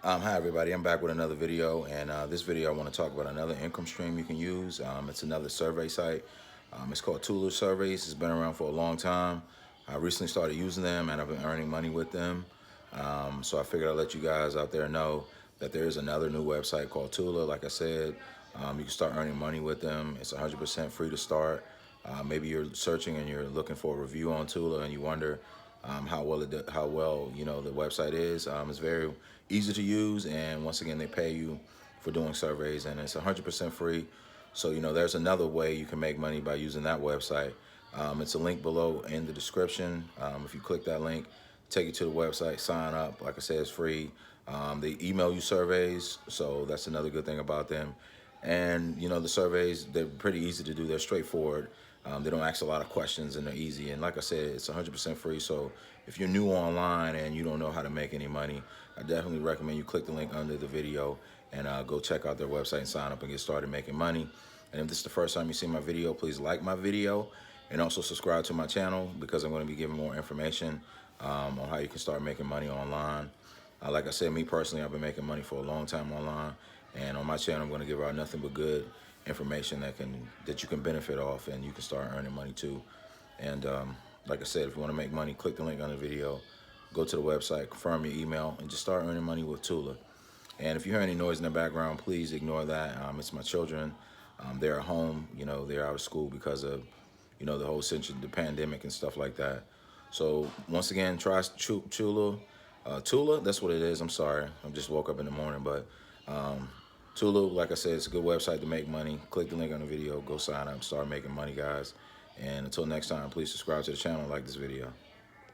Hi everybody, I'm back with another video, and this video I want to talk about another income stream you can use. It's another survey site. It's called Toluna Surveys. It's been around for a long time. I recently started using them, and I've been earning money with them. So I figured I'd let you guys out there know that there is another new website called Tula. Like I said, you can start earning money with them. It's 100% free to start. Maybe you're searching and you're looking for a review on Tula, and you wonder how well the website is. It's very easy to use, and once again they pay you for doing surveys, and it's 100% free. So there's another way you can make money by using that website. It's a link below in the description. If you click that link, take you to the website, sign up. Like I said, it's free. They email you surveys, so that's another good thing about them. And the surveys, they're pretty easy to do. They're straightforward. They don't ask a lot of questions, and they're easy. And like I said, it's 100% free. So if you're new online and you don't know how to make any money, I definitely recommend you click the link under the video and go check out their website and sign up and get started making money. And if this is the first time you see my video, please like my video and also subscribe to my channel, because I'm going to be giving more information on how you can start making money online. Like I said, me personally, I've been making money for a long time online, and on my channel, I'm going to give out nothing but good information that you can benefit off, and you can start earning money too. And like I said, if you want to make money, click the link on the video, go to the website, confirm your email, and just start earning money with Tula. And if you hear any noise in the background, please ignore that. It's my children. They're at home. They're out of school because of the whole the pandemic and stuff like that. So once again, try Tula. Tula, that's what it is. I'm sorry. I just woke up in the morning, but Tula, like I said, it's a good website to make money. Click the link on the video, go sign up, start making money, guys. And until next time, please subscribe to the channel and like this video.